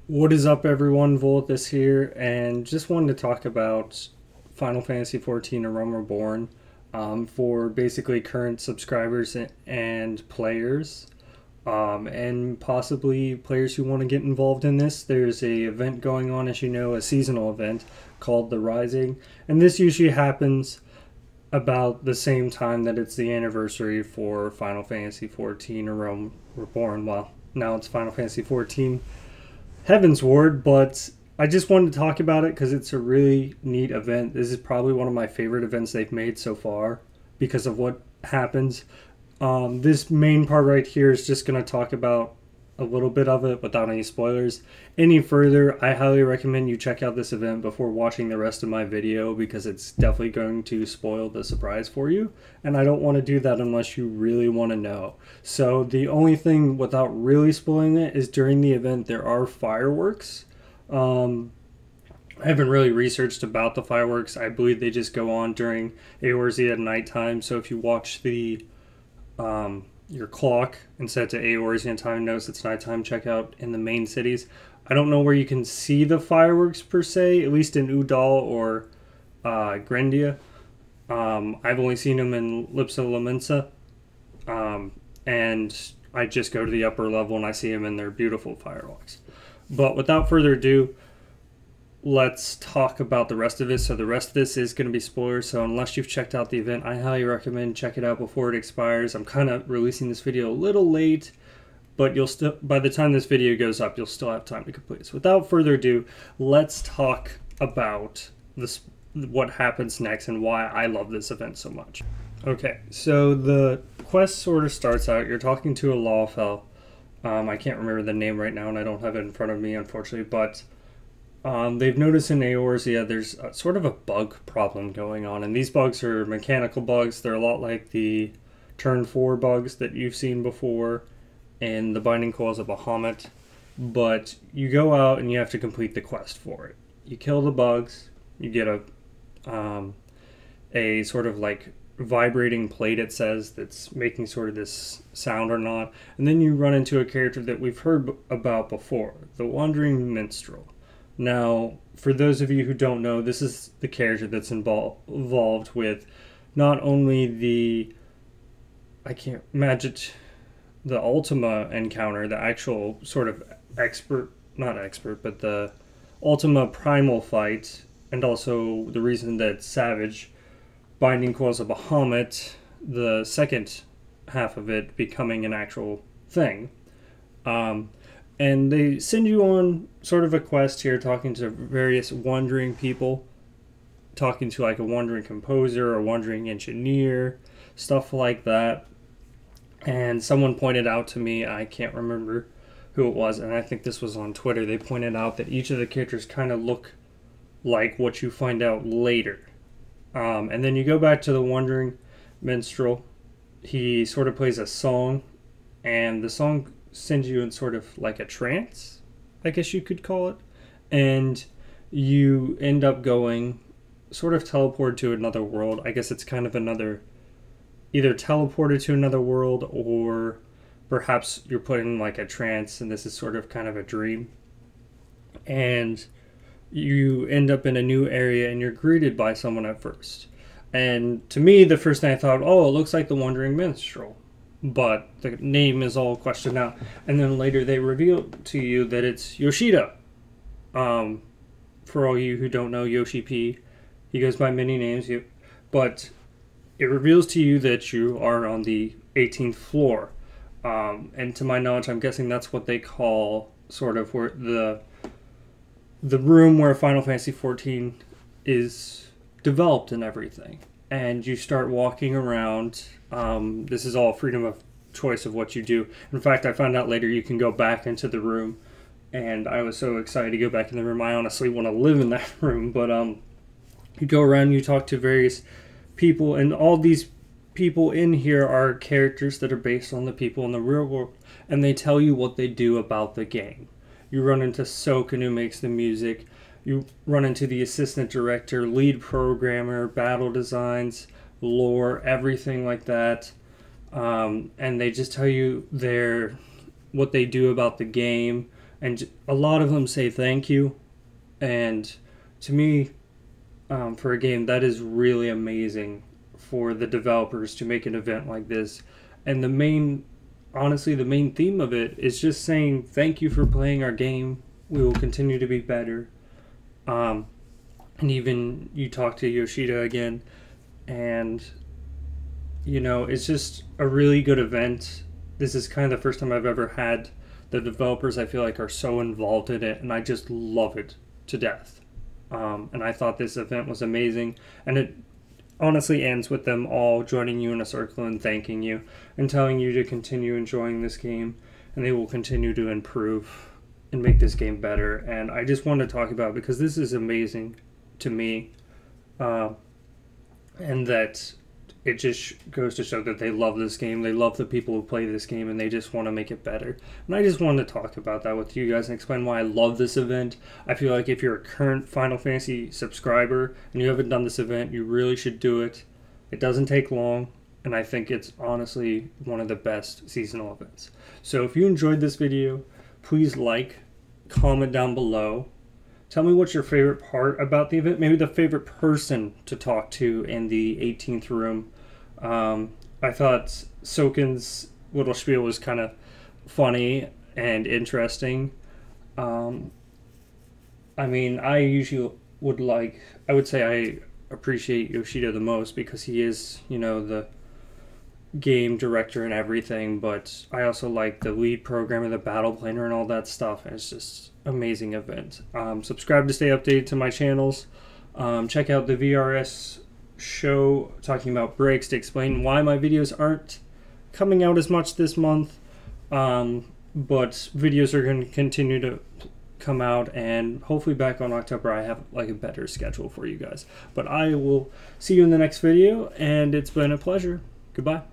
What is up, everyone? Volathis here, and just wanted to talk about Final Fantasy XIV: A Realm Reborn for basically current subscribers and players, and possibly players who want to get involved in this. There's a event going on, as you know, a seasonal event called The Rising, and this usually happens about the same time that it's the anniversary for Final Fantasy XIV: A Realm Reborn. Well, now it's Final Fantasy XIV Heaven's Ward, but I just wanted to talk about it because it's a really neat event. This is probably one of my favorite events they've made so far because of what happens. This main part right here is just going to talk about a little bit of it without any spoilers. Any further, I highly recommend you check out this event before watching the rest of my video because it's definitely going to spoil the surprise for you, and I don't want to do that unless you really want to know. So the only thing without really spoiling it is during the event there are fireworks. I haven't really researched about the fireworks. I believe they just go on during Eorzea at nighttime, so if you watch the your clock and set to Eorzea time, notice it's nighttime, check out in the main cities. I don't know where you can see the fireworks per se, at least in Udal or Grendia. I've only seen them in Lipsa Lamensa, and I just go to the upper level and I see them in their beautiful fireworks. But without further ado, let's talk about the rest of this. So the rest of this is going to be spoilers, so unless you've checked out the event, I highly recommend check it out before it expires. I'm kind of releasing this video a little late, but you'll still, by the time this video goes up, you'll still have time to complete it. So without further ado, let's talk about this, what happens next and why I love this event so much. Okay, so the quest sort of starts out, you're talking to a Lawfell. I can't remember the name right now and I don't have it in front of me, unfortunately, but they've noticed in Eorzea there's sort of a bug problem going on, and these bugs are mechanical bugs. They're a lot like the turn 4 bugs that you've seen before in the Binding Coils of Bahamut, but you go out and you have to complete the quest for it. You kill the bugs, you get a sort of like vibrating plate, it says, that's making sort of this sound or not, and then you run into a character that we've heard about before, the Wandering Minstrel. Now, for those of you who don't know, this is the character that's involved with not only the, I can't imagine, the Ultima encounter, the actual sort of not expert, but the Ultima primal fight, and also the reason that Savage, Binding Coils of Bahamut, the second half of it becoming an actual thing. And they send you on sort of a quest here, talking to various wandering people, talking to like a wandering composer or wandering engineer, stuff like that. And someone pointed out to me, I can't remember who it was, and I think this was on Twitter, they pointed out that each of the characters kind of look like what you find out later. And then you go back to the Wandering Minstrel. He sort of plays a song, and the song sends you in sort of like a trance, I guess you could call it, and you end up going sort of teleported to another world. I guess it's kind of another, either teleported to another world or perhaps you're put in like a trance and this is sort of kind of a dream, and you end up in a new area and you're greeted by someone at first. And to me, the first thing I thought, oh, it looks like the Wandering Minstrel, but the name is all questioned out. And then later they reveal to you that it's Yoshida. For all you who don't know, Yoshi P, he goes by many names, but it reveals to you that you are on the 18th floor. And to my knowledge, I'm guessing that's what they call sort of where the room where Final Fantasy XIV is developed and everything. And you start walking around. This is all freedom of choice of what you do. In fact, I found out later you can go back into the room, and I was so excited to go back in the room. I honestly want to live in that room, but you go around, you talk to various people, and all these people in here are characters that are based on the people in the real world, and they tell you what they do about the game. You run into Soken, who makes the music. You run into the assistant director, lead programmer, battle designs, lore, everything like that. And they just tell you what they do about the game and a lot of them say thank you. And to me, for a game, that is really amazing for the developers to make an event like this. And honestly, the main theme of it is just saying thank you for playing our game. We will continue to be better. And even you talk to Yoshida again, and it's just a really good event. This is kind of the first time I've ever had the developers, I feel like, are so involved in it, and I just love it to death. And I thought this event was amazing, and it honestly ends with them all joining you in a circle and thanking you and telling you to continue enjoying this game, and they will continue to improve and make this game better. And I just want to talk about it because this is amazing to me, and that it just goes to show that they love this game, they love the people who play this game, and they just want to make it better. And I just wanted to talk about that with you guys and explain why I love this event. I feel like if you're a current Final Fantasy subscriber and you haven't done this event, you really should do it. It doesn't take long, and I think it's honestly one of the best seasonal events. So if you enjoyed this video, please like, comment down below. Tell me what's your favorite part about the event, maybe the favorite person to talk to in the 18th room. I thought Soken's little spiel was kind of funny and interesting. I mean, I would say I appreciate Yoshida the most because he is, the game director and everything, but I also like the lead programmer, the battle planner, and all that stuff. And it's just amazing event. Subscribe to stay updated to my channels. Check out the VRS show talking about breaks to explain why my videos aren't coming out as much this month, but videos are going to continue to come out, and hopefully back on October I have like a better schedule for you guys. But I will see you in the next video, and it's been a pleasure. Goodbye.